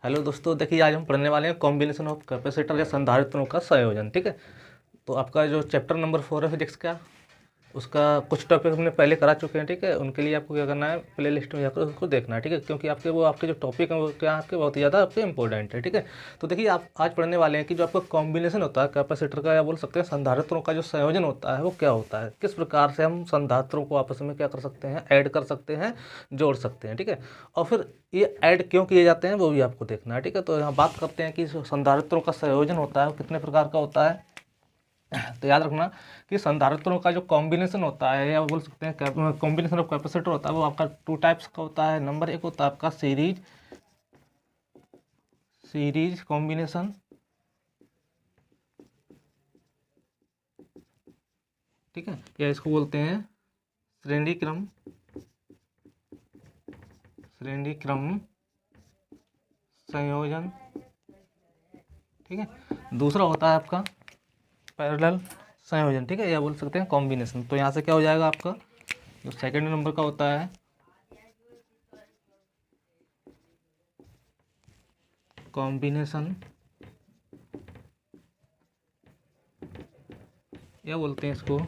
Hello दोस्तों, देखिए आज हम पढ़ने वाले हैं कॉम्बिनेशन ऑफ कैपेसिटर या संधारित्रों का संयोजन। ठीक है, तो आपका जो चैप्टर नंबर 4 है फिजिक्स का, उसका कुछ टॉपिक हमने पहले करा चुके हैं। ठीक है, उनके लिए आपको क्या करना है, प्ले लिस्ट में जाकर उसको देखना है। ठीक है, क्योंकि आपके जो टॉपिक है वो क्या आपके बहुत ही ज़्यादा आपके इंपॉर्टेंट है। ठीक है, तो देखिए आप आज पढ़ने वाले हैं कि जो आपका कॉम्बिनेशन होता है कैपेसिटर का या बोल सकते हैं संधारित्रों का जो संयोजन होता है वो क्या होता है, किस प्रकार से हम संधारित्रों को आपस में क्या कर सकते हैं, ऐड कर सकते हैं, जोड़ सकते हैं। ठीक है, और फिर ये ऐड क्यों किए जाते हैं वो भी आपको देखना है। ठीक है, तो यहाँ बात करते हैं कि संधारित्रों का संयोजन होता है वो कितने प्रकार का होता है। तो याद रखना कि संधारित्रों का जो कॉम्बिनेशन होता है या बोल सकते हैं कॉम्बिनेशन ऑफ कैपेसिटर होता है वो आपका 2 टाइप्स का होता है। नंबर 1 होता है आपका सीरीज कॉम्बिनेशन। ठीक है, या इसको बोलते हैं श्रेणी क्रम संयोजन। ठीक है, दूसरा होता है आपका पैरेलल संयोजन। ठीक है, या बोल सकते हैं कॉम्बिनेशन। तो यहाँ से क्या हो जाएगा, आपका जो सेकंड नंबर का होता है कॉम्बिनेशन, या बोलते हैं इसको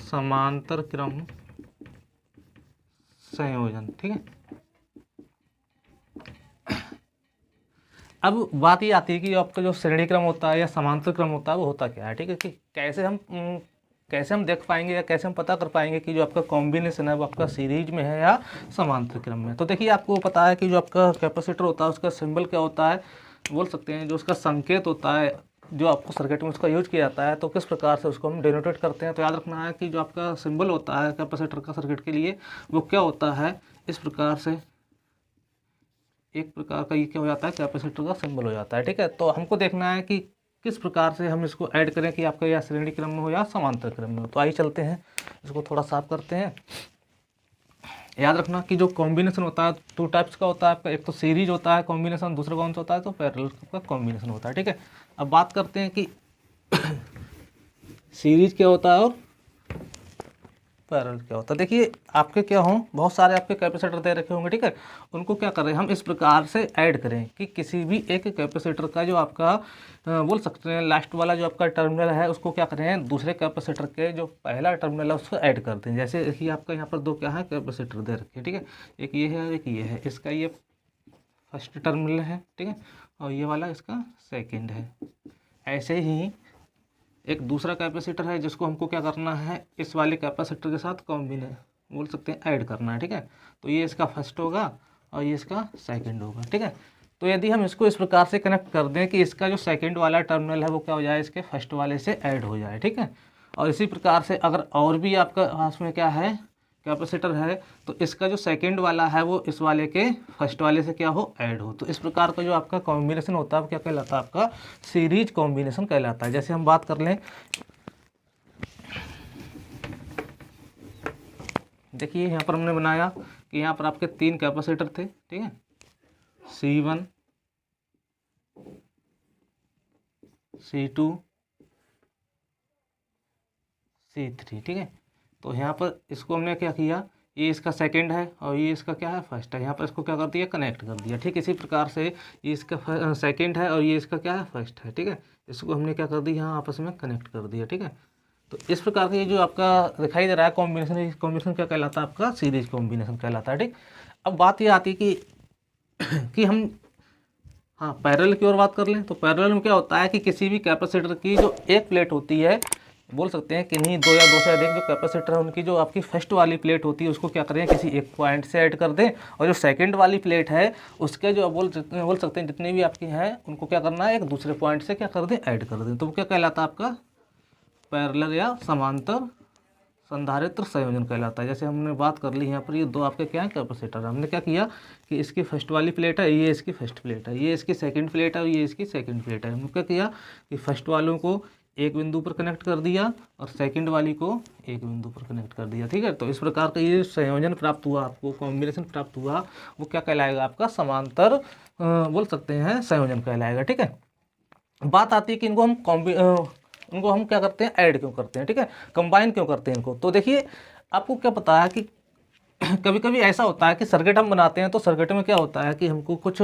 समांतर क्रम संयोजन। ठीक है, अब बात ये आती है कि आपका जो श्रेणी क्रम होता है या समांतर क्रम होता है वो होता क्या है। ठीक है, कि कैसे हम देख पाएंगे या कैसे हम पता कर पाएंगे कि जो आपका कॉम्बिनेशन है वो आपका सीरीज में है या समांतर क्रम में। तो देखिए आपको पता है कि जो आपका कैपेसिटर होता है उसका सिंबल क्या होता है, बोल सकते हैं जो उसका संकेत होता है जो आपको सर्किट में उसका यूज किया जाता है, तो किस प्रकार से उसको हम डिनोटेट करते हैं। तो याद रखना है कि जो आपका सिंबल होता है कैपेसिटर का सर्किट के लिए वो क्या होता है, इस प्रकार से एक प्रकार का ये क्या हो जाता है, कैपेसिटर का सिंबल हो जाता है। ठीक है, तो हमको देखना है कि किस प्रकार से हम इसको ऐड करें कि आपका या श्रेणी क्रम में हो या समांतर क्रम में हो। तो आइए चलते हैं, इसको थोड़ा साफ करते हैं। याद रखना कि जो कॉम्बिनेशन होता है 2 टाइप्स का होता है आपका, एक तो सीरीज होता है कॉम्बिनेशन, दूसरा कौन सा होता है तो पैरेलल का कॉम्बिनेशन होता है। ठीक है, अब बात करते हैं कि सीरीज क्या होता है और पैरेलल क्या होता है। देखिए आपके क्या हों, बहुत सारे आपके कैपेसिटर दे रखे होंगे। ठीक है, उनको क्या करें हम इस प्रकार से ऐड करें कि किसी भी एक कैपेसिटर का जो आपका बोल सकते हैं लास्ट वाला जो आपका टर्मिनल है उसको क्या करें दूसरे कैपेसिटर के जो पहला टर्मिनल है उसको ऐड कर दें। जैसे देखिए आपका यहाँ पर 2 क्या है कैपेसिटर दे रखे हैं। ठीक है, एक ये है और एक ये है, इसका ये फर्स्ट टर्मिनल है। ठीक है, और ये वाला इसका सेकेंड है। ऐसे ही एक दूसरा कैपेसिटर है जिसको हमको क्या करना है, इस वाले कैपेसिटर के साथ कॉम्बिनेट बोल सकते हैं ऐड करना है। ठीक है, तो ये इसका फर्स्ट होगा और ये इसका सेकंड होगा। ठीक है, तो यदि हम इसको इस प्रकार से कनेक्ट कर दें कि इसका जो सेकंड वाला टर्मिनल है वो क्या हो जाए, इसके फर्स्ट वाले से ऐड हो जाए। ठीक है, और इसी प्रकार से अगर और भी आपका पास में क्या है कैपेसिटर है तो इसका जो सेकंड वाला है वो इस वाले के फर्स्ट वाले से क्या हो, ऐड हो। तो इस प्रकार का जो आपका कॉम्बिनेशन होता है वो क्या कहलाता है, आपका सीरीज कॉम्बिनेशन कहलाता है। जैसे हम बात कर लें, देखिए यहाँ पर हमने बनाया कि यहाँ पर आपके 3 कैपेसिटर थे। ठीक है, C1 C2 C3। ठीक है, तो यहाँ पर इसको हमने क्या किया, ये इसका सेकंड है और ये इसका क्या है फर्स्ट है, यहाँ पर इसको क्या कर दिया कनेक्ट कर दिया। ठीक इसी प्रकार से ये इसका सेकंड है और ये इसका क्या है फर्स्ट है। ठीक है, इसको हमने क्या कर दिया यहाँ आपस में कनेक्ट कर दिया। ठीक है, तो इस प्रकार का ये जो आपका दिखाई दे रहा है कॉम्बिनेशन, इस कॉम्बिनेशन क्या कहलाता है, आपका सीरीज कॉम्बिनेशन कहलाता है। ठीक, अब बात ये आती है कि हम हाँ पैरेलल की ओर बात कर लें। तो पैरेलल में क्या होता है कि किसी भी कैपेसिटर की जो एक प्लेट होती है, बोल सकते हैं किन्हीं 2 या 2 से अधिक जो कैपेसिटर है उनकी जो आपकी फर्स्ट वाली प्लेट होती है उसको क्या करें किसी एक पॉइंट से ऐड कर दें, और जो सेकंड वाली प्लेट है उसके जो बोल सकते हैं जितने भी आपकी हैं उनको क्या करना है एक दूसरे पॉइंट से क्या कर दें ऐड कर दें। तो वो क्या कहलाता है आपका पैरेलल या समांतर संधारित्र संयोजन कहलाता है। जैसे हमने बात कर ली यहाँ पर ये 2 आपके क्या है कैपेसिटर, हमने क्या किया कि इसकी फर्स्ट वाली प्लेट है, ये इसकी फर्स्ट प्लेट है, ये इसकी सेकंड प्लेट है और ये इसकी सेकंड प्लेट है। हमने क्या किया कि फर्स्ट वालों को एक बिंदु पर कनेक्ट कर दिया और सेकंड वाली को एक बिंदु पर कनेक्ट कर दिया। ठीक है, तो इस प्रकार का ये संयोजन प्राप्त हुआ, आपको कॉम्बिनेशन प्राप्त हुआ, वो क्या कहलाएगा आपका समांतर बोल सकते हैं संयोजन कहलाएगा। ठीक है, बात आती है कि इनको हम क्या करते हैं ऐड क्यों करते हैं, ठीक है कंबाइन क्यों करते हैं इनको। तो देखिए आपको क्या पता है कि कभी कभी ऐसा होता है कि सर्किट हम बनाते हैं तो सर्किट में क्या होता है कि हमको कुछ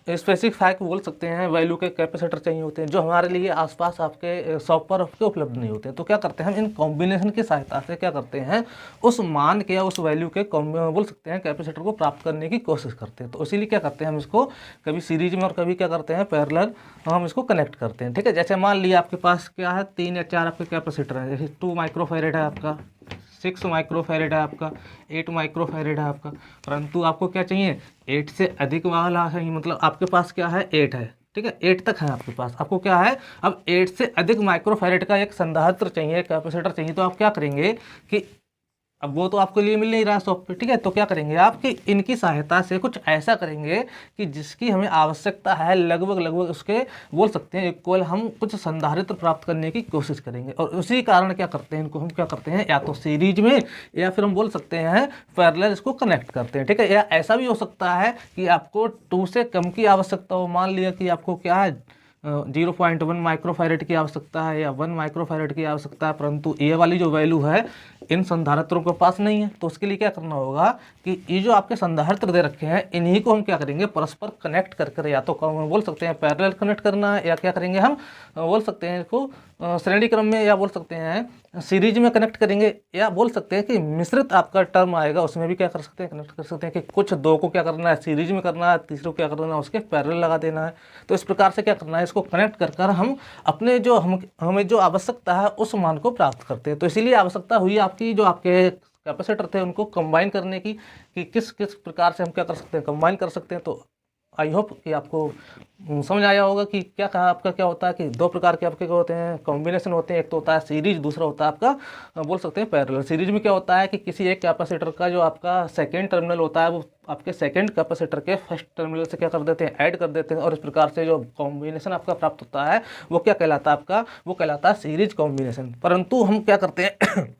स्पेसिफिक बोल सकते हैं वैल्यू के कैपेसिटर चाहिए होते हैं जो हमारे लिए आसपास आपके शॉप पर आपके उपलब्ध नहीं होते हैं। तो क्या करते हैं हम इन कॉम्बिनेशन की सहायता से क्या करते हैं उस मान के या उस वैल्यू के बोल सकते हैं कैपेसिटर को प्राप्त करने की कोशिश करते हैं। तो इसीलिए क्या करते हैं हम इसको कभी सीरीज में और कभी क्या करते हैं पैरेलल हम इसको कनेक्ट करते हैं। ठीक है, जैसे मान लिया आपके पास क्या है 3 या 4 आपके कैपेसिटर है, जैसे 2 माइक्रोफैरेड है आपका, 6 माइक्रोफैरेड है आपका, 8 माइक्रोफैरेड है आपका, परंतु आपको क्या चाहिए 8 से अधिक वाला चाहिए। मतलब आपके पास क्या है 8 है, ठीक है 8 तक है आपके पास, आपको क्या है अब 8 से अधिक माइक्रोफैरेड का एक संधारित्र चाहिए, कैपेसिटर चाहिए। तो आप क्या करेंगे कि अब वो तो आपके लिए मिल नहीं रहा शॉप पे, ठीक है, तो क्या करेंगे आप कि इनकी सहायता से कुछ ऐसा करेंगे कि जिसकी हमें आवश्यकता है लगभग उसके बोल सकते हैं इक्वल हम कुछ संधारित्र प्राप्त करने की कोशिश करेंगे। और उसी कारण क्या करते हैं इनको हम क्या करते हैं या तो सीरीज में या फिर हम बोल सकते हैं पैरेलल इसको कनेक्ट करते हैं। ठीक है, या ऐसा भी हो सकता है कि आपको 2 से कम की आवश्यकता हो, मान लिया कि आपको क्या है 0.1 माइक्रोफैरेड की आवश्यकता है या 1 माइक्रोफैरेड की आवश्यकता है, परंतु ये वाली जो वैल्यू है इन संधारित्रों के पास नहीं है। तो उसके लिए क्या करना होगा कि ये जो आपके संधारित्र दे रखे हैं इन्हीं को हम क्या करेंगे परस्पर कनेक्ट कर या तो बोल सकते हैं पैरेलल कनेक्ट करना है, या क्या करेंगे हम बोल सकते हैं इसको श्रेणी क्रम में, या बोल सकते हैं सीरीज में कनेक्ट करेंगे, या बोल सकते हैं कि मिश्रित आपका टर्म आएगा उसमें भी क्या कर सकते हैं कनेक्ट कर सकते हैं कि कुछ 2 को क्या करना है सीरीज में करना है, तीसरे को क्या करना है उसके पैरेलल लगा देना है। तो इस प्रकार से क्या करना है इसको कनेक्ट कर हम अपने जो हमें जो आवश्यकता है उस मान को प्राप्त करते हैं। तो इसीलिए आवश्यकता हुई आपकी जो आपके कैपेसिटर थे उनको कंबाइन करने की कि किस किस प्रकार से हम क्या कर सकते हैं कंबाइन कर सकते हैं। तो आई होप कि आपको समझ आया होगा कि क्या कहा आपका क्या होता है कि 2 प्रकार के आपके क्या होते हैं कॉम्बिनेशन होते हैं, एक तो होता है सीरीज, दूसरा होता है आपका बोल सकते हैं पैरेलल। सीरीज में क्या होता है कि किसी एक कैपेसिटर का जो आपका सेकेंड टर्मिनल होता है वो आपके सेकेंड कैपेसिटर के फर्स्ट टर्मिनल से क्या कर देते हैं ऐड कर देते हैं, और इस प्रकार से जो कॉम्बिनेशन आपका प्राप्त होता है वो क्या कहलाता है आपका, वो कहलाता है सीरीज कॉम्बिनेशन। परंतु हम क्या करते हैं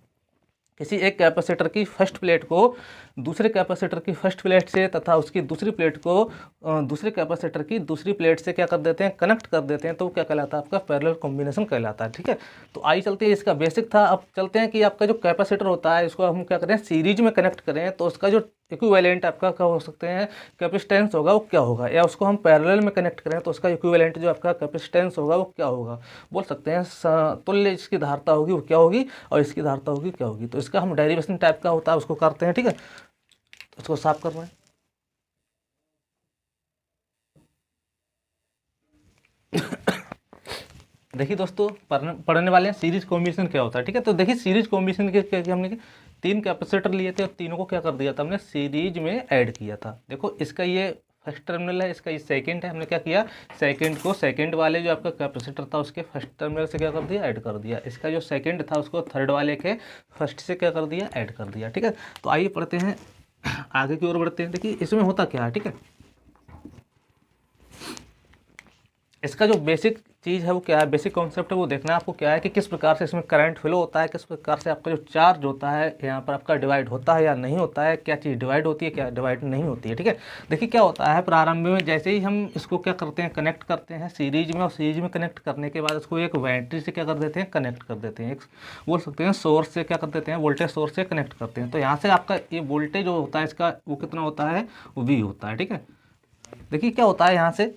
किसी एक कैपेसिटर की फर्स्ट प्लेट को दूसरे कैपेसिटर की फर्स्ट प्लेट से तथा उसकी दूसरी प्लेट को दूसरे कैपेसिटर की दूसरी प्लेट से क्या कर देते हैं कनेक्ट कर देते हैं, तो क्या कहलाता है आपका पैरेलल कॉम्बिनेशन कहलाता है। ठीक है, तो आई चलते हैं इसका बेसिक था। अब चलते हैं कि आपका जो कैपेसिटर होता है इसको हम क्या करें सीरीज में कनेक्ट करें तो उसका जो इक्विवेलेंट आपका क्या हो सकते हैं कैपेसिटेंस होगा वो क्या होगा, या उसको हम पैरेलल में कनेक्ट करें तो उसका इक्विवेलेंट जो आपका कैपेसिटेंस होगा वो क्या होगा, बोल सकते हैं तुल्य इसकी धारता होगी वो क्या होगी और इसकी धारता होगी क्या होगी। तो इसका हम डेरिवेशन टाइप का होता है उसको करते हैं। ठीक है, तो इसको साफ कर रहे हैं। देखिए दोस्तों पढ़ने वाले हैं सीरीज कॉम्बिनेशन क्या होता है। ठीक है, तो देखिए सीरीज कॉम्बिनेशन के क्या हमने 3 कैपेसिटर लिए थे और तीनों को क्या कर दिया था हमने सीरीज में ऐड किया था। देखो इसका ये फर्स्ट टर्मिनल है, इसका ये सेकंड है, हमने क्या किया सेकंड को सेकंड वाले जो आपका कैपेसिटर था उसके फर्स्ट टर्मिनल से क्या कर दिया ऐड कर दिया, इसका जो सेकंड था उसको थर्ड वाले के फर्स्ट से क्या कर दिया ऐड कर दिया। ठीक है, तो आइए पढ़ते हैं आगे की ओर बढ़ते हैं। देखिए इसमें होता क्या है, ठीक है इसका जो बेसिक चीज़ है वो क्या है, बेसिक कॉन्सेप्ट है वो देखना है आपको क्या है कि किस प्रकार से इसमें करंट फ्लो होता है, किस प्रकार से आपका जो चार्ज होता है यहाँ पर आपका डिवाइड होता है या नहीं होता है, क्या चीज़ डिवाइड होती है क्या डिवाइड नहीं होती है। ठीक है, देखिए क्या होता है प्रारंभ में जैसे ही हम इसको क्या करते हैं कनेक्ट करते हैं सीरीज में, और सीरीज में कनेक्ट करने के बाद इसको एक बैटरी से क्या कर देते हैं कनेक्ट कर देते हैं, एक बोल सकते हैं सोर्स से क्या कर देते हैं वोल्टेज सोर्स से कनेक्ट करते हैं। तो यहाँ से आपका ये वोल्टेज जो होता है इसका वो कितना होता है वो V होता है। ठीक है, देखिए क्या होता है यहाँ से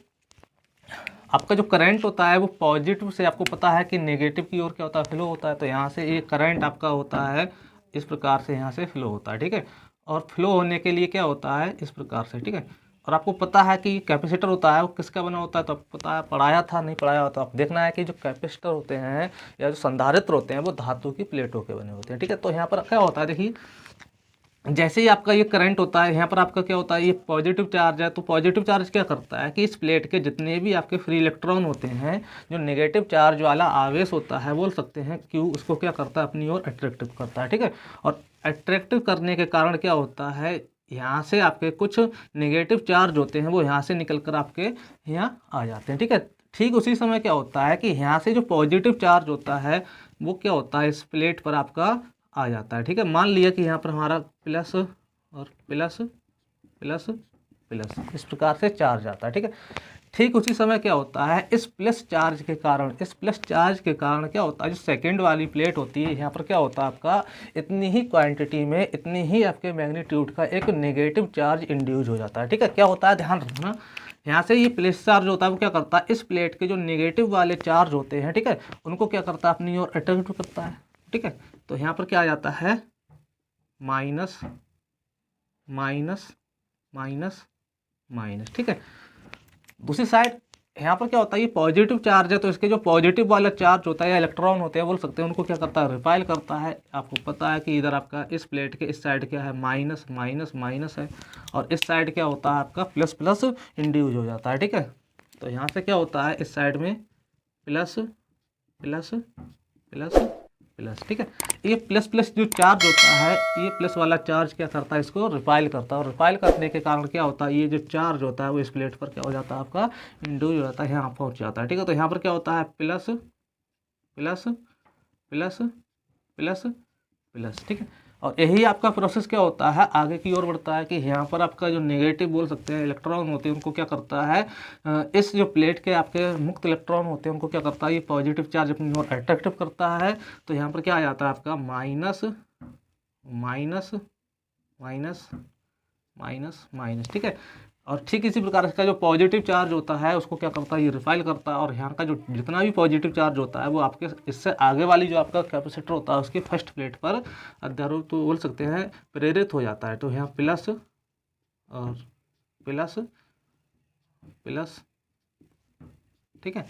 आपका जो करंट होता है वो पॉजिटिव से आपको पता है कि नेगेटिव की ओर क्या होता है फ्लो होता है। तो यहाँ से ये करंट आपका होता है इस प्रकार से यहाँ से फ्लो होता है। ठीक है, और फ्लो होने के लिए क्या होता है इस प्रकार से। ठीक है, और आपको पता है कि कैपेसिटर होता है वो किसका बना होता है, तो आपको पता है पढ़ाया था नहीं पढ़ाया होता, आप देखना है कि जो कैपेसिटर होते हैं या जो संधारित्र होते हैं वो धातु की प्लेटों के बने होते हैं। ठीक है, तो यहाँ पर क्या होता है देखिए जैसे ही आपका ये करंट होता है यहाँ पर आपका क्या होता है ये पॉजिटिव चार्ज है, तो पॉजिटिव चार्ज क्या करता है कि इस प्लेट के जितने भी आपके फ्री इलेक्ट्रॉन होते हैं जो नेगेटिव चार्ज वाला आवेश होता है बोल सकते हैं क्यू, उसको क्या करता है अपनी ओर अट्रैक्टिव करता है। ठीक है, और अट्रैक्टिव करने के कारण क्या होता है यहाँ से आपके कुछ नेगेटिव चार्ज होते हैं वो यहाँ से निकल कर आपके यहाँ आ जाते हैं। ठीक है, ठीक उसी समय क्या होता है कि यहाँ से जो पॉजिटिव चार्ज होता है वो क्या होता है इस प्लेट पर आपका आ जाता है। ठीक है, मान लिया कि यहाँ पर हमारा प्लस और प्लस प्लस प्लस इस प्रकार से चार्ज आता है। ठीक है, ठीक उसी समय क्या होता है, इस प्लस चार्ज के कारण क्या होता है, जो सेकंड वाली प्लेट होती है यहाँ पर क्या होता है आपका, इतनी ही क्वांटिटी में, इतनी ही आपके मैग्नीट्यूड का एक नेगेटिव चार्ज इंड्यूस हो जाता है। ठीक है, क्या होता है ध्यान रखना, यहाँ से ये प्लस चार्ज होता है वो क्या करता है, इस प्लेट के जो नेगेटिव वाले चार्ज होते हैं, ठीक है, उनको क्या करता है, अपनी ओर अट्रैक्ट करता है। ठीक है, तो यहाँ पर क्या आ जाता है, माइनस माइनस माइनस माइनस। ठीक है, दूसरी साइड यहाँ पर क्या होता है, ये पॉजिटिव चार्ज है, तो इसके जो पॉजिटिव वाला चार्ज होता है या इलेक्ट्रॉन होते हैं बोल सकते हैं, उनको क्या करता है, रिपाइल करता है। आपको पता है कि इधर आपका इस प्लेट के इस साइड क्या है, माइनस माइनस माइनस है, और इस साइड क्या होता है आपका प्लस प्लस इंड्यूस हो जाता है। ठीक है, तो यहाँ से क्या होता है, इस साइड में प्लस प्लस प्लस प्लस। ठीक है, ये प्लस प्लस जो चार्ज होता है, ये प्लस वाला चार्ज क्या करता है, इसको रिपाइल करता है, और रिपाइल करने के कारण क्या होता है, ये जो चार्ज होता है वो इस प्लेट पर क्या हो जाता है, आपका इंड्यूस हो जाता है, यहाँ पहुँच जाता है। ठीक है, तो यहाँ पर क्या होता है, plus plus plus plus plus. ठीक है, और यही आपका प्रोसेस क्या होता है, आगे की ओर बढ़ता है कि यहाँ पर आपका जो नेगेटिव बोल सकते हैं इलेक्ट्रॉन होते हैं, उनको क्या करता है, इस जो प्लेट के आपके मुक्त इलेक्ट्रॉन होते हैं उनको क्या करता है, ये पॉजिटिव चार्ज अपनी ओर अट्रैक्टिव करता है। तो यहाँ पर क्या आ जाता है आपका minus minus minus minus minus. ठीक है, और ठीक इसी प्रकार इसका जो पॉजिटिव चार्ज होता है उसको क्या करता है, ये रिफाइल करता है, और यहाँ का जो जितना भी पॉजिटिव चार्ज होता है वो आपके इससे आगे वाली जो आपका कैपेसिटर होता है उसकी फर्स्ट प्लेट पर अध्यारोप तो बोल सकते हैं प्रेरित हो जाता है। तो यहाँ प्लस और प्लस प्लस। ठीक है,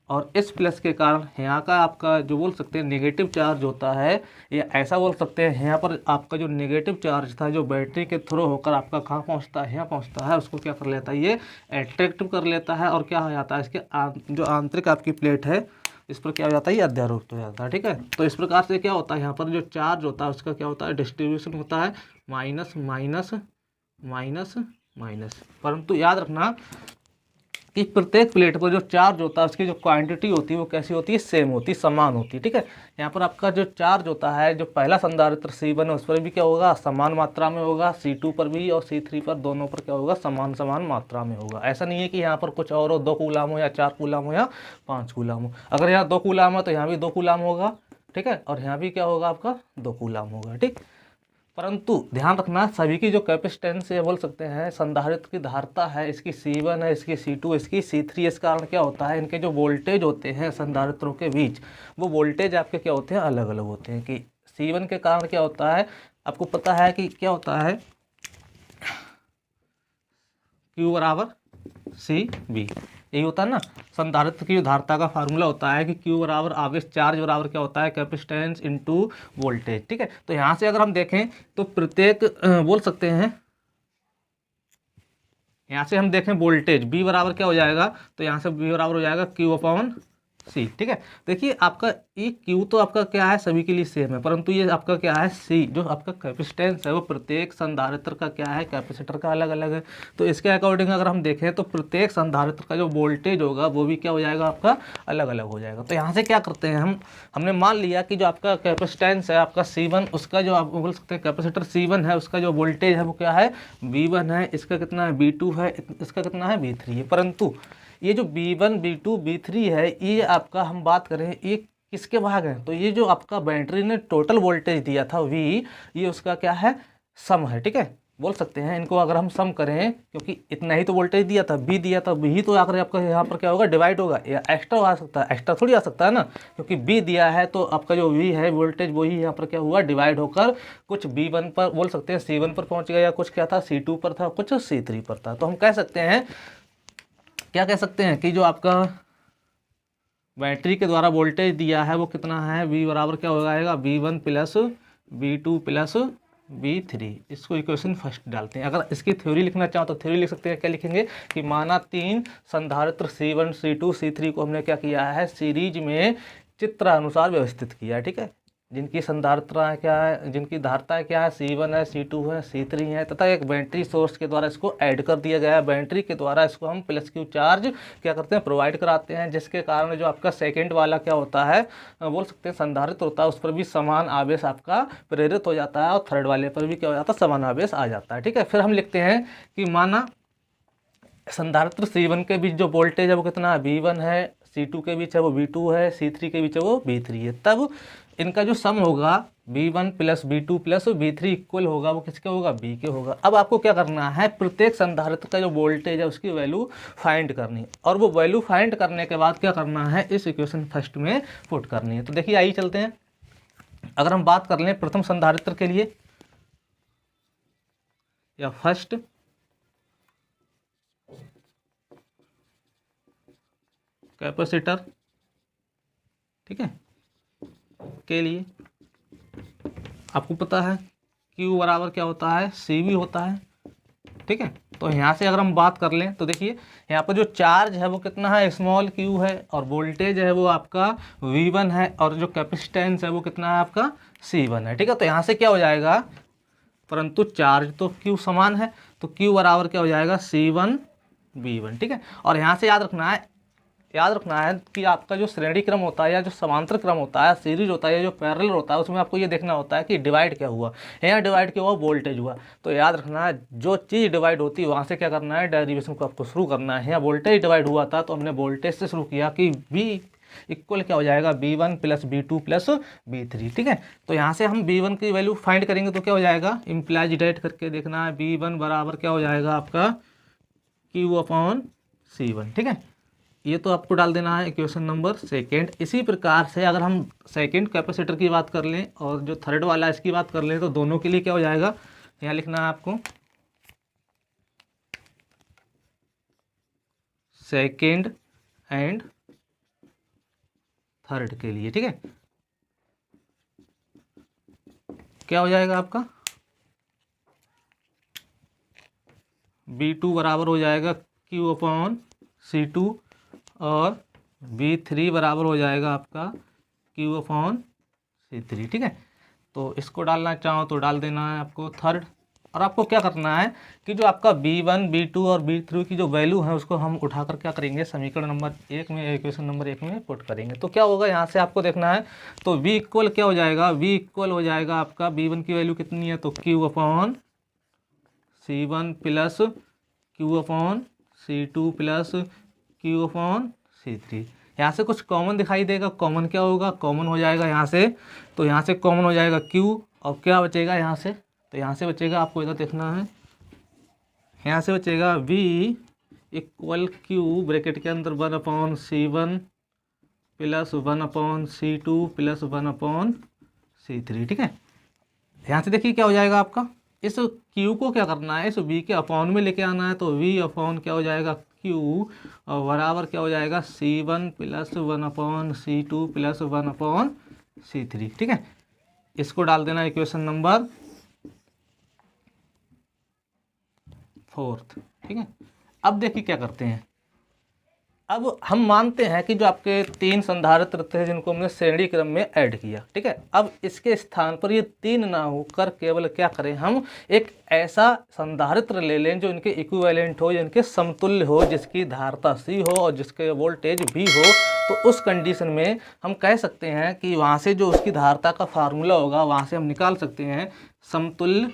और इस प्लस के कारण यहाँ का आपका जो बोल सकते हैं नेगेटिव चार्ज होता है, या ऐसा बोल सकते हैं यहाँ पर आपका जो नेगेटिव चार्ज था जो बैटरी के थ्रू होकर आपका कहाँ पहुँचता है, यहाँ पहुँचता है, उसको क्या कर लेता है, ये अट्रैक्टिव कर लेता है, और क्या हो जाता है, इसके जो आंतरिक आपकी प्लेट है इस पर क्या हो जाता है, ये अध्यारोपित हो जाता है। ठीक है, तो इस प्रकार से क्या होता है, यहाँ पर जो चार्ज होता है उसका क्या होता है, डिस्ट्रीब्यूशन होता है माइनस माइनस माइनस माइनस। परंतु याद रखना कि प्रत्येक प्लेट पर जो चार्ज होता है उसकी जो क्वांटिटी होती है वो कैसी होती है, सेम होती है, समान होती है। ठीक है, यहाँ पर आपका जो चार्ज होता है, जो पहला संधारित्र C1 है उस पर भी क्या होगा, समान मात्रा में होगा, C2 पर भी और C3 पर, दोनों पर क्या होगा, समान समान मात्रा में होगा। ऐसा नहीं है कि यहाँ पर कुछ और हो, 2 कूलाम हो या 4 कूलाम हो या 5 कूलाम हो। अगर यहाँ 2 कूलाम है तो यहाँ भी 2 कूलाम होगा। ठीक है, और यहाँ भी क्या होगा, आपका 2 कूलाम होगा। ठीक, परंतु ध्यान रखना सभी की जो कैपेसिटेंस है बोल सकते हैं संधारित्र की धारिता है, इसकी C1 है, इसकी C2, इसकी C3, इस कारण क्या होता है, इनके जो वोल्टेज होते हैं संधारित्रों के बीच, वो वोल्टेज आपके क्या होते हैं, अलग अलग होते हैं। कि C1 के कारण क्या होता है, आपको पता है कि क्या होता है, Q बराबर CB, यही होता है ना। संधारित्र की धारिता का फार्मूला होता है कि Q बराबर आवेश चार्ज बराबर क्या होता है, कैपेसिटेंस इनटू वोल्टेज। ठीक है, तो यहाँ से अगर हम देखें तो प्रत्येक बोल सकते हैं, यहाँ से हम देखें वोल्टेज B बराबर क्या हो जाएगा, तो यहाँ से B बराबर हो जाएगा Q अपॉन C। ठीक है, देखिए आपका ये Q तो आपका क्या है, सभी के लिए सेम है, परंतु ये आपका क्या है, C जो आपका कैपेसिटेंस है वो प्रत्येक संधारित्र का क्या है, कैपेसिटर का अलग अलग है। तो इसके अकॉर्डिंग अगर हम देखें तो प्रत्येक संधारित्र का जो वोल्टेज होगा वो भी क्या हो जाएगा, आपका अलग अलग हो जाएगा। तो यहाँ से क्या करते हैं हमने मान लिया कि जो आपका कैपेसिटेंस है आपका C1, उसका जो आप बोल सकते हैं कैपेसिटर C1 है, उसका जो वोल्टेज है वो क्या है, V1 है, इसका कितना है, V2 है, इसका कितना है, V3 है। परंतु ये जो V1 V2 V3 है, ये आपका हम बात करें ये किसके भाग हैं, तो ये जो आपका बैटरी ने टोटल वोल्टेज दिया था V, ये उसका क्या है, सम है। ठीक है, बोल सकते हैं इनको अगर हम सम करें, क्योंकि इतना ही तो वोल्टेज दिया था, B दिया था, B ही तो आकर आपका यहाँ पर क्या होगा, डिवाइड होगा, या एक्स्ट्रा आ सकता है, एक्स्ट्रा थोड़ी आ सकता है ना, क्योंकि B दिया है तो आपका जो V है वोल्टेज वही यहाँ पर क्या हुआ, डिवाइड होकर कुछ B1 पर बोल सकते हैं C1 पर पहुँच गया, या कुछ क्या था C2 पर था, कुछ C3 पर था। तो हम कह सकते हैं, क्या कह सकते हैं कि जो आपका बैटरी के द्वारा वोल्टेज दिया है वो कितना है, V बराबर क्या हो जाएगा, V1 plus V2 plus V3। इसको इक्वेशन फर्स्ट डालते हैं। अगर इसकी थ्योरी लिखना चाहो तो थ्योरी लिख सकते हैं, क्या लिखेंगे कि माना 3 संधारित्र C1 C2 C3 को हमने क्या किया है, सीरीज में चित्र अनुसार व्यवस्थित किया है। ठीक है, जिनकी संधारित्रताएं क्या है, जिनकी धारिताएं क्या है, C1 है, C2 है, C3 है, तथा एक बैटरी सोर्स के द्वारा इसको ऐड कर दिया गया है। बैटरी के द्वारा इसको हम प्लस Q चार्ज क्या करते हैं, प्रोवाइड कराते हैं, जिसके कारण जो आपका सेकंड वाला क्या होता है, बोल सकते हैं संधारित्र होता है, उस पर भी समान आवेश आपका प्रेरित हो जाता है, और थर्ड वाले पर भी क्या हो जाता है, समान आवेश आ जाता है। ठीक है, फिर हम लिखते हैं कि माना संधारित्र C1 के बीच जो वोल्टेज है वो कितना है, V1 है, C2 के बीच है वो V2 है, C3 के बीच है वो V3 है। तब इनका जो सम होगा V1 plus V2 plus V3 equal होगा, वो किसके होगा, B के होगा। अब आपको क्या करना है, प्रत्येक संधारित्र का जो वोल्टेज है उसकी वैल्यू फाइंड करनी है, और वो वैल्यू फाइंड करने के बाद क्या करना है, इस इक्वेशन फर्स्ट में पुट करनी है। तो देखिए आइए चलते हैं। अगर हम बात कर लें प्रथम संधारित्र के लिए या फर्स्ट कैपेसिटर, ठीक है, के लिए आपको पता है Q बराबर क्या होता है, CV होता है, ठीक है। तो यहाँ से अगर हम बात कर लें तो देखिए यहाँ पर जो चार्ज है वो कितना है, स्मॉल q है, और वोल्टेज है वो आपका V1 है, और जो कैपेसिटेंस है वो कितना है आपका C1 है, ठीक है। तो यहाँ से क्या हो जाएगा, परंतु चार्ज तो Q समान है, तो Q बराबर क्या हो जाएगा, C1 V1, ठीक है। और यहाँ से याद रखना है कि आपका जो श्रेणी क्रम होता है या जो समांतर क्रम होता है, सीरीज होता है या जो पैरेलल होता है, उसमें आपको ये देखना होता है कि डिवाइड क्या हुआ, यहाँ डिवाइड क्या हुआ, वोल्टेज हुआ। तो याद रखना है जो चीज़ डिवाइड होती है वहाँ से क्या करना है, डेरिवेशन को आपको शुरू करना है। यहाँ वोल्टेज डिवाइड हुआ था तो हमने वोल्टेज से शुरू किया कि V इक्वल क्या हो जाएगा, V1 plus V2 plus V3, ठीक है। तो यहाँ से हम V1 की वैल्यू फाइंड करेंगे तो क्या हो जाएगा, इम्प्लाइज डाइट करके देखना है, V1 बराबर क्या हो जाएगा आपका Q/C1, ठीक है। ये तो आपको डाल देना है इक्वेशन नंबर सेकेंड। इसी प्रकार से अगर हम सेकेंड कैपेसिटर की बात कर लें और जो थर्ड वाला इसकी बात कर लें तो दोनों के लिए क्या हो जाएगा, यहाँ लिखना है आपको सेकेंड एंड थर्ड के लिए, ठीक है। क्या हो जाएगा आपका V2 बराबर हो जाएगा Q/C2 और V3 बराबर हो जाएगा आपका Q/C3, ठीक है। तो इसको डालना चाहो तो डाल देना है आपको थर्ड। और आपको क्या करना है कि जो आपका V1 V2 और V3 की जो वैल्यू है उसको हम उठाकर क्या करेंगे, समीकरण नंबर 1 में, इक्वेशन नंबर 1 में पुट करेंगे। तो क्या होगा, यहाँ से आपको देखना है तो V इक्वल क्या हो जाएगा, V इक्वल हो जाएगा आपका V1 की वैल्यू कितनी है, तो Q/C1 plus Q/C2 plus Q/C3। यहाँ से कुछ कॉमन दिखाई देगा, कॉमन क्या होगा, कॉमन हो जाएगा यहाँ से, तो यहाँ से कॉमन हो जाएगा Q, और क्या बचेगा यहाँ से, तो यहाँ से बचेगा, आपको इधर देखना है, यहाँ से बचेगा V इक्वल Q ब्रैकेट के अंदर 1/C1 plus 1/C2 plus 1/C3, ठीक है। यहाँ से देखिए क्या हो जाएगा आपका, इस Q को क्या करना है, इस V के अपॉन में लेके आना है, तो V अपॉन क्या हो जाएगा Q, और बराबर क्या हो जाएगा C1 plus 1/C2 plus 1/C3, ठीक है। इसको डाल देना इक्वेशन नंबर 4, ठीक है। अब देखिए क्या करते हैं, अब हम मानते हैं कि जो आपके 3 संधारित्र थे जिनको हमने श्रेणी क्रम में ऐड किया, ठीक है। अब इसके स्थान पर ये 3 ना होकर केवल क्या करें, हम एक ऐसा संधारित्र ले लें जो इनके इक्विवेलेंट हो, जो इनके समतुल्य हो, जिसकी धारिता C हो और जिसके वोल्टेज V हो। तो उस कंडीशन में हम कह सकते हैं कि वहाँ से जो उसकी धारिता का फार्मूला होगा वहाँ से हम निकाल सकते हैं समतुल्य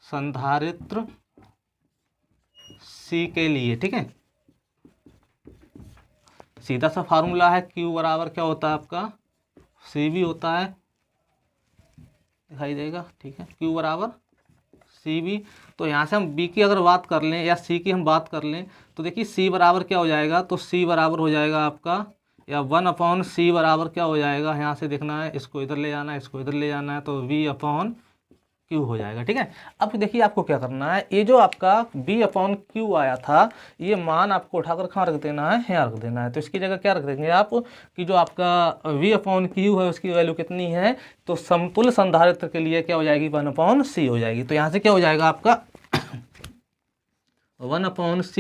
संधारित्र C के लिए, ठीक है। सीधा सा फार्मूला है, Q बराबर क्या होता है आपका CV होता है, दिखाई देगा, ठीक है, Q बराबर CV। तो यहाँ से हम B की अगर बात कर लें या C की हम बात कर लें तो देखिए C बराबर क्या हो जाएगा, तो C बराबर हो जाएगा आपका, या 1/C बराबर क्या हो जाएगा, यहाँ से देखना है, इसको इधर ले जाना है, इसको इधर ले जाना है, तो V/Q हो जाएगा, ठीक है। अब देखिए आपको क्या करना है, ये जो आपका V/Q आया था, ये मान आपको उठाकर कहाँ रख देना है, यहाँ रख देना है। तो इसकी जगह क्या रख देंगे आप कि जो आपका V/Q है उसकी वैल्यू कितनी है, तो समतुल्य संधारित्र के लिए क्या हो जाएगी, 1/C हो जाएगी। तो यहाँ से क्या हो जाएगा आपका 1/C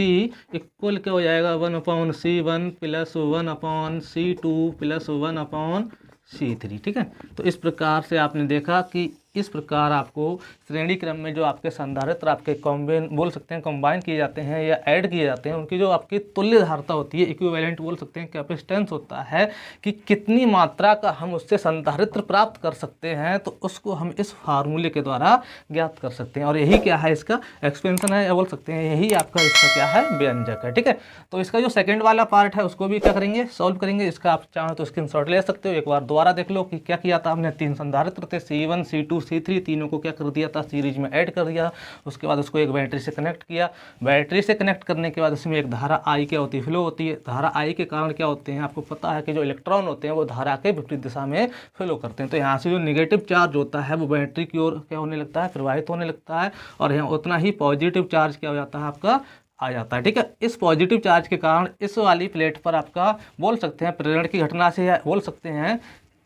इक्वल क्या हो जाएगा, 1/C1 plus 1/C2 plus 1/C3, ठीक है। तो इस प्रकार से आपने देखा कि इस प्रकार आपको श्रेणी क्रम में जो आपके संधारित्र आपके कंबाइन किए जाते हैं या ऐड किए जाते हैं, उनकी जो आपकी तुल्य धारता होती है, इक्विवेलेंट बोल सकते हैं, कैपेसिटेंस होता है कि कितनी मात्रा का हम उससे संधारित्र प्राप्त कर सकते हैं, तो उसको हम इस फार्मूले के द्वारा ज्ञात कर सकते हैं। और यही क्या है, इसका एक्सपेंशन है या बोल सकते हैं यही आपका इसका क्या है, व्यंजक है। ठीक है, तो इसका जो सेकंड वाला पार्ट है उसको भी क्या करेंगे, सॉल्व करेंगे। इसका आप चाहो तो स्क्रीनशॉट ले सकते हो, एक बार दोबारा देख लो कि क्या किया था हमने। 3 संधारित्र थे, C1 C2 C3, तीनों को क्या कर दिया था, सीरीज में ऐड कर दिया। उसके बाद उसको एक बैटरी से कनेक्ट किया। बैटरी से कनेक्ट करने के बाद उसमें एक धारा आई क्या होती है, फ्लो होती है। धारा आई के कारण क्या होते हैं, आपको पता है कि जो इलेक्ट्रॉन होते हैं वो धारा के विपरीत दिशा में फ्लो करते हैं। तो यहाँ से जो नेगेटिव चार्ज होता है वो बैटरी की ओर क्या होने लगता है, प्रवाहित होने लगता है, और यहाँ उतना ही पॉजिटिव चार्ज क्या हो जाता है, आपका आ जाता है। ठीक है, इस पॉजिटिव चार्ज के कारण इस वाली प्लेट पर आपका बोल सकते हैं प्रेरण की घटना से, या बोल सकते हैं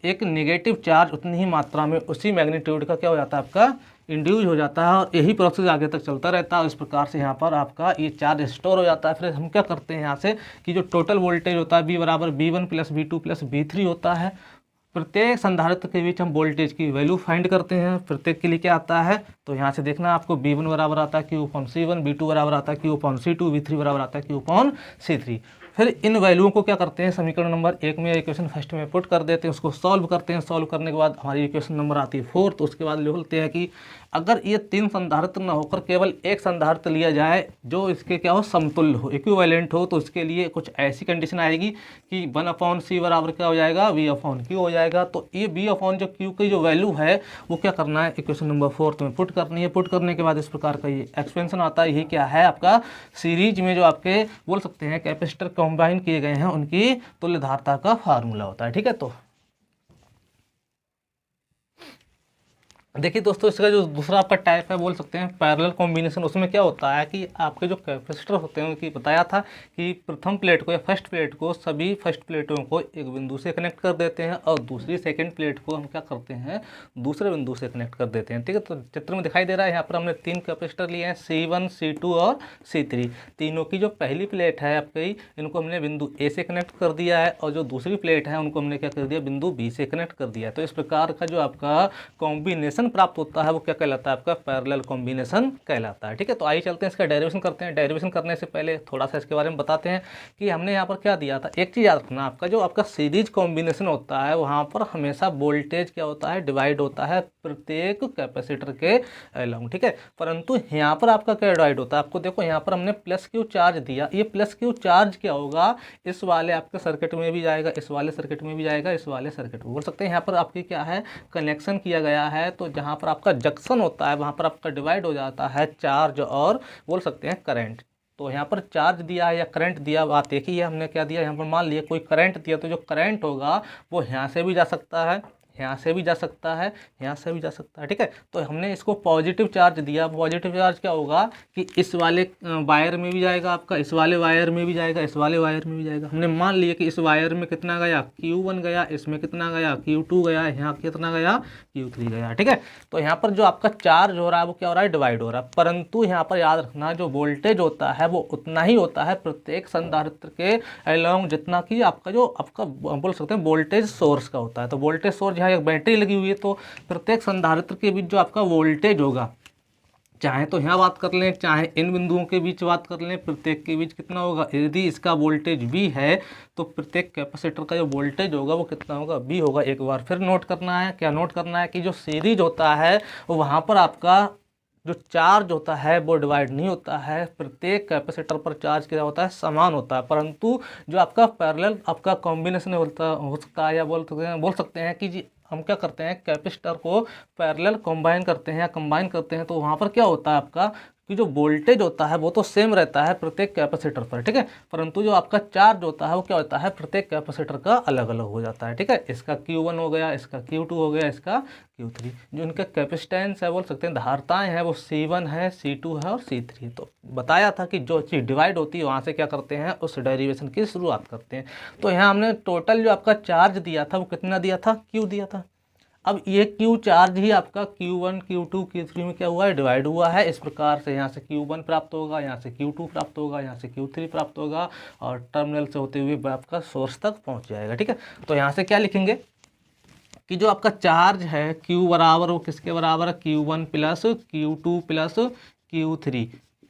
एक नेगेटिव चार्ज उतनी ही मात्रा में उसी मैग्नीट्यूड का क्या हो जाता है, आपका इंड्यूज हो जाता है, और यही प्रोसेस आगे तक चलता रहता है। इस प्रकार से यहाँ पर आपका ये चार्ज स्टोर हो जाता है। फिर हम क्या करते हैं यहाँ से कि जो टोटल वोल्टेज होता है V बराबर V1 + V2 + V3 होता है। प्रत्येक संधारित्र के बीच हम वोल्टेज की वैल्यू फाइंड करते हैं। प्रत्येक के लिए क्या आता है, तो यहाँ से देखना आपको V1 बराबर आता है Q/C1, V2 बराबर आता है Q/C2, V3 बराबर आता है Q/C3। फिर इन वैल्यूओं को क्या करते हैं, समीकरण नंबर 1 में इक्वेशन फर्स्ट में पुट कर देते हैं, उसको सॉल्व करते हैं। सॉल्व करने के बाद हमारी इक्वेशन नंबर आती है 4। तो उसके बाद लिखते हैं कि अगर ये 3 संधारित्र न होकर केवल एक संधारित्र लिया जाए जो इसके क्या हो, समतुल्य हो, इक्विवेलेंट हो, तो इसके लिए कुछ ऐसी कंडीशन आएगी कि 1/C बराबर क्या हो जाएगा, V/Q हो जाएगा। तो ये V/Q की जो वैल्यू है वो क्या करना है, इक्वेशन नंबर 4 में पुट करनी है। पुट करने के बाद इस प्रकार का ये एक्सपेंशन आता है। ये क्या है, आपका सीरीज में जो आपके बोल सकते हैं कैपेसिटर कंबाइन किए गए हैं उनकी तुल्य धारता का फार्मूला होता है। ठीक है, तो देखिए दोस्तों, इसका जो दूसरा आपका टाइप है बोल सकते हैं पैरेलल कॉम्बिनेशन। उसमें क्या होता है कि आपके जो कैपेसिटर होते हैं उनकी बताया था कि प्रथम प्लेट को या फर्स्ट प्लेट को, सभी फर्स्ट प्लेटों को एक बिंदु से कनेक्ट कर देते हैं, और दूसरी सेकंड प्लेट को हम क्या करते हैं, दूसरे बिंदु से कनेक्ट कर देते हैं। ठीक है, तो चित्र में दिखाई दे रहा है यहाँ पर हमने 3 कैपेसिटर लिए हैं, C1 C2 और C3। तीनों की जो पहली प्लेट है आपकी, इनको हमने बिंदु A से कनेक्ट कर दिया है, और जो दूसरी प्लेट है उनको हमने क्या कर दिया, बिंदु B से कनेक्ट कर दिया है। तो इस प्रकार का जो आपका कॉम्बिनेशन प्राप्त होता है वो क्या कहलाता है, आपका पैरेलल कॉम्बिनेशन कहलाता है। ठीक है, तो आइए चलते हैं इसका डेरिवेशन करते हैं। डेरिवेशन करने से पहले थोड़ा सा इसके बारे में बताते हैं कि हमने यहाँ पर क्या दिया था। एक चीज़ याद रखना, आपका जो आपका सीरीज कॉम्बिनेशन होता है वहाँ पर हमेशा वोल्टेज क्या होता है, डिवाइड होता है प्रत्येक कैपेसिटर के अलोंग। ठीक है, परंतु यहाँ पर आपका क्या डिवाइड होता है, आपको देखो यहाँ पर हमने +Q चार्ज दिया। ये +Q चार्ज क्या होगा, इस वाले आपके सर्किट में भी जाएगा, इस वाले सर्किट में भी जाएगा, इस वाले सर्किट में, बोल सकते हैं यहाँ पर आपकी क्या है, कनेक्शन किया गया है। तो जहाँ पर आपका जंक्शन होता है वहाँ पर आपका डिवाइड हो जाता है चार्ज और बोल सकते हैं करंट। तो यहाँ पर चार्ज दिया है या करंट दिया, बात एक ही है। हमने क्या दिया यहाँ पर, मान लिया कोई करंट दिया, तो जो करंट होगा वो यहाँ से भी जा सकता है, यहाँ से भी जा सकता है, यहाँ से भी जा सकता है। ठीक है, तो हमने इसको पॉजिटिव चार्ज दिया। पॉजिटिव चार्ज क्या होगा कि इस वाले वायर में भी जाएगा आपका, इस वाले वायर में भी जाएगा, इस वाले वायर में भी जाएगा। हमने मान लिया कि इस वायर में कितना गया, Q1 गया, इसमें कितना गया, Q2 गया, यहाँ कितना गया, Q3 गया। ठीक है, तो यहाँ पर जो आपका चार्ज हो रहा है वो क्या हो रहा है, डिवाइड हो रहा है। परंतु यहाँ पर याद रखना, जो वोल्टेज होता है वो उतना ही होता है प्रत्येक संधारित्र के अलोंग जितना कि आपका जो आपका बोल सकते हैं वोल्टेज सोर्स का होता है। तो वोल्टेज सोर्स यहाँ एक बैटरी लगी हुई है, तो प्रत्येक संधारित्र के बीच जो आपका वोल्टेज होगा, चाहे तो यहाँ बात कर लें, चाहे इन बिंदुओं के बीच बात कर लें, प्रत्येक के बीच कितना होगा, यदि इसका वोल्टेज V है तो प्रत्येक कैपेसिटर का जो वोल्टेज होगा वो कितना होगा, V होगा। एक बार फिर नोट करना है, क्या नोट करना है कि जो सीरीज होता है वहाँ पर आपका जो चार्ज होता है वो डिवाइड नहीं होता है, प्रत्येक कैपेसिटर पर चार्ज क्या होता है, समान होता है। परंतु जो आपका पैरेलल आपका कॉम्बिनेशन हो सकता है, या बोल सकते हैं कि जी हम क्या करते हैं, कैपेसिटर को पैरेलल कंबाइन करते हैं या कंबाइन करते हैं, तो वहाँ पर क्या होता है आपका कि जो वोल्टेज होता है वो तो सेम रहता है प्रत्येक कैपेसिटर पर। ठीक है, परंतु जो आपका चार्ज होता है वो क्या होता है, प्रत्येक कैपेसिटर का अलग अलग हो जाता है। ठीक है, इसका Q1 हो गया, इसका Q2 हो गया, इसका Q3। जो इनका कैपेसिटेंस है बोल सकते हैं धारताएं हैं वो C1 है, C2 है और C3 है। तो बताया था कि जो चीज़ डिवाइड होती है वहाँ से क्या करते हैं, उस डेरिवेशन की शुरुआत करते हैं। तो यहाँ हमने टोटल जो आपका चार्ज दिया था वो कितना दिया था, Q दिया था। अब ये Q चार्ज ही आपका Q1 Q2 Q3 में क्या हुआ है, डिवाइड हुआ है। इस प्रकार से यहाँ से Q1 प्राप्त होगा, यहाँ से Q2 प्राप्त होगा, यहाँ से Q3 प्राप्त होगा, और टर्मिनल से होते हुए आपका सोर्स तक पहुँच जाएगा। ठीक है, तो यहाँ से क्या लिखेंगे कि जो आपका चार्ज है Q बराबर वो किसके बराबर है, Q1 plus Q2 plus Q3,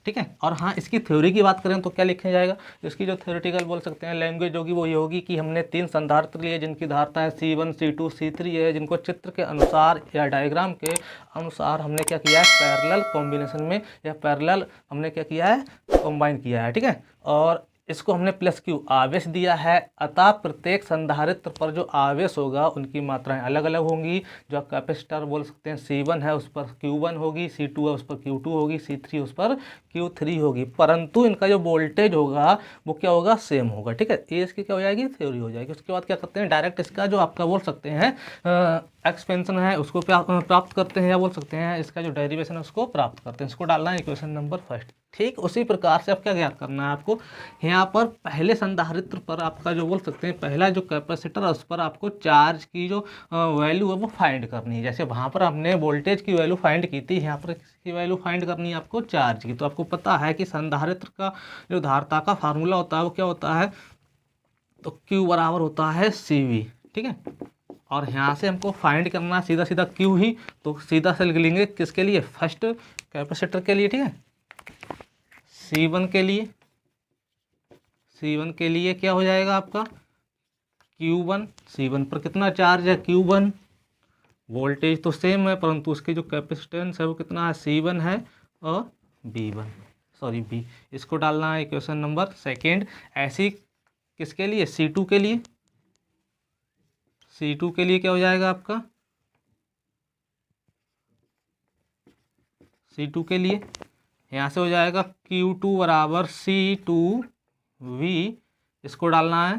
ठीक है। और हाँ, इसकी थ्योरी की बात करें तो क्या लिखा जाएगा, इसकी जो थ्योरेटिकल बोल सकते हैं लैंग्वेज होगी वो ये होगी कि हमने 3 संधारित्र लिए जिनकी धारता है C1 C2 C3 है, जिनको चित्र के अनुसार या डायग्राम के अनुसार हमने क्या किया है, पैरेलल कॉम्बिनेशन में या पैरेलल हमने क्या किया है, कंबाइन किया है, ठीक है। और इसको हमने प्लस Q आवेश दिया है, अतः प्रत्येक संधारित्र पर जो आवेश होगा उनकी मात्राएं अलग अलग होंगी। जो कैपेसिटर बोल सकते हैं C1 है उस पर Q1 होगी, C2 है उस पर Q2 होगी, C3 उस पर Q3 होगी, परंतु इनका जो वोल्टेज होगा वो क्या होगा, सेम होगा, ठीक है। ये इसकी क्या हो जाएगी, थ्योरी हो जाएगी। उसके बाद क्या करते हैं, डायरेक्ट इसका जो आपका बोल सकते हैं एक्सपेंशन है उसको प्राप्त करते हैं, या बोल सकते हैं इसका जो डेरिवेशन है उसको प्राप्त करते हैं। इसको डालना है इक्वेशन नंबर फर्स्ट। ठीक उसी प्रकार से अब क्या ज्ञात करना है आपको, यहाँ पर पहले संधारित्र पर आपका जो बोल सकते हैं पहला जो कैपेसिटर है उस पर आपको चार्ज की जो वैल्यू है वो फाइंड करनी है। जैसे वहाँ पर हमने वोल्टेज की वैल्यू फाइंड की थी, यहाँ पर किसकी वैल्यू फाइंड करनी है आपको, चार्ज की। तो आपको पता है कि संधारित्र का जो धारता का फार्मूला होता है वो क्या होता है, तो Q बराबर होता है CV, ठीक है। और यहाँ से हमको फाइंड करना है सीधा सीधा Q ही, तो सीधा से लिख लेंगे किसके लिए, फर्स्ट कैपेसिटर के लिए, ठीक है। C1 के लिए क्या हो जाएगा आपका Q1, C1 पर कितना चार्ज है Q1, वोल्टेज तो सेम है परंतु उसकी जो कैपेसिटेंस है वो कितना है, C1 है और B, इसको डालना है इक्वेशन नंबर सेकेंड। ऐसी किसके लिए, C2 के लिए, C2 के लिए क्या हो जाएगा आपका, C2 के लिए यहाँ से हो जाएगा Q2 बराबर C2V, इसको डालना है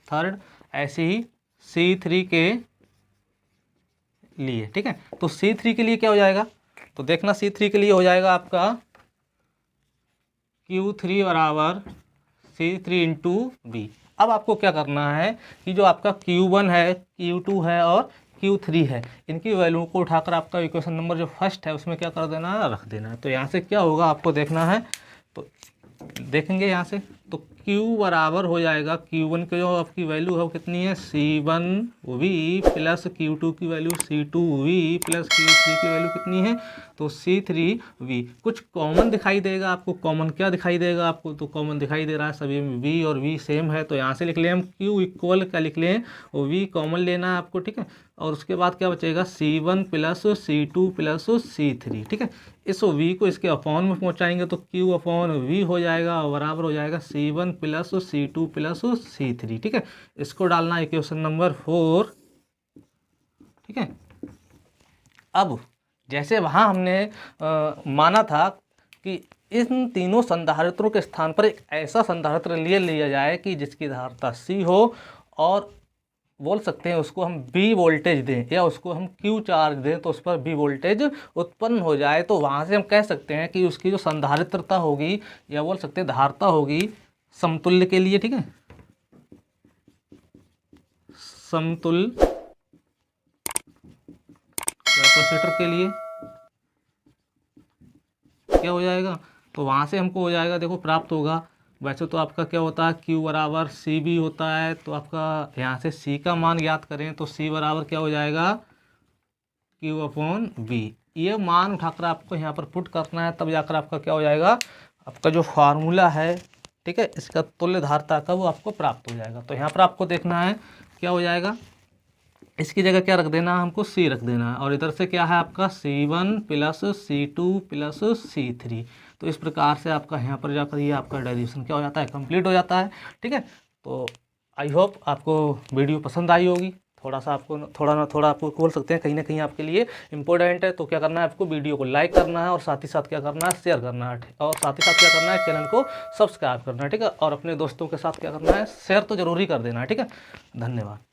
थर्ड। ऐसे ही C3 के लिए, ठीक है। तो C3 के लिए क्या हो जाएगा, तो देखना C3 के लिए हो जाएगा आपका Q3 बराबर C3 इंटू V। अब आपको क्या करना है कि जो आपका Q1 है, Q2 है और Q3 है, इनकी वैल्यू को उठाकर आपका इक्वेशन नंबर जो फर्स्ट है उसमें क्या कर देना है, रख देना है। तो यहाँ से क्या होगा आपको देखना है, तो देखेंगे यहाँ से, तो Q बराबर हो जाएगा Q1 की जो आपकी वैल्यू है वो कितनी है, C1V प्लस Q2 की वैल्यू C2V प्लस Q3 की वैल्यू कितनी है, तो C3V। कुछ कॉमन दिखाई देगा आपको, कॉमन क्या दिखाई देगा आपको, तो कॉमन दिखाई दे रहा है सभी में V और V सेम है, तो यहाँ से लिख लें हम Q इक्वल क्या लिख लें, वो V कॉमन लेना है आपको, ठीक है। और उसके बाद क्या बचेगा, C1 plus C2 plus C3, ठीक है। इस V को इसके अपॉन में पहुँचाएंगे तो Q अपॉन V हो जाएगा और बराबर हो जाएगा C1 plus C2 plus C3, ठीक है। इसको डालना है इक्वेशन नंबर 4, ठीक है। अब जैसे वहाँ हमने माना था कि इन तीनों संधारित्रों के स्थान पर एक ऐसा संधारित्र लिया जाए कि जिसकी धारता C हो और बोल सकते हैं उसको हम B वोल्टेज दें या उसको हम Q चार्ज दें तो उस पर B वोल्टेज उत्पन्न हो जाए। तो वहाँ से हम कह सकते हैं कि उसकी जो संधारित्रता होगी या बोल सकते हैं धारता होगी समतुल्य के लिए, ठीक है, समतुल्य कैपेसिटर के लिए क्या हो जाएगा, तो वहाँ से हमको हो जाएगा, देखो प्राप्त होगा। वैसे तो आपका क्या होता है Q बराबर CB होता है, तो आपका यहाँ से C का मान ज्ञात करें तो C बराबर क्या हो जाएगा, Q अपॉन B। ये मान उठाकर आपको यहाँ पर पुट करना है, तब जाकर आपका क्या हो जाएगा, आपका जो फार्मूला है, ठीक है, इसका तुल्य धारता का वो आपको प्राप्त हो जाएगा। तो यहाँ पर आपको देखना है क्या हो जाएगा, इसकी जगह क्या रख देना है, हमको C रख देना है, और इधर से क्या है आपका C1 plus C2 plus C3। तो इस प्रकार से आपका यहाँ पर जाकर ये आपका डेरिवेशन क्या हो जाता है, कंप्लीट हो जाता है, ठीक है। तो आई होप आपको वीडियो पसंद आई होगी। थोड़ा सा आपको थोड़ा ना थोड़ा आपको बोल सकते हैं कहीं ना कहीं आपके लिए इंपॉर्टेंट है। तो क्या करना है, आपको वीडियो को लाइक करना है और साथ ही साथ क्या करना है, शेयर करना है, और साथ ही साथ क्या करना है, चैनल को सब्सक्राइब करना है, ठीक है। और अपने दोस्तों के साथ क्या करना है, शेयर तो जरूर ही कर देना है, ठीक है। धन्यवाद।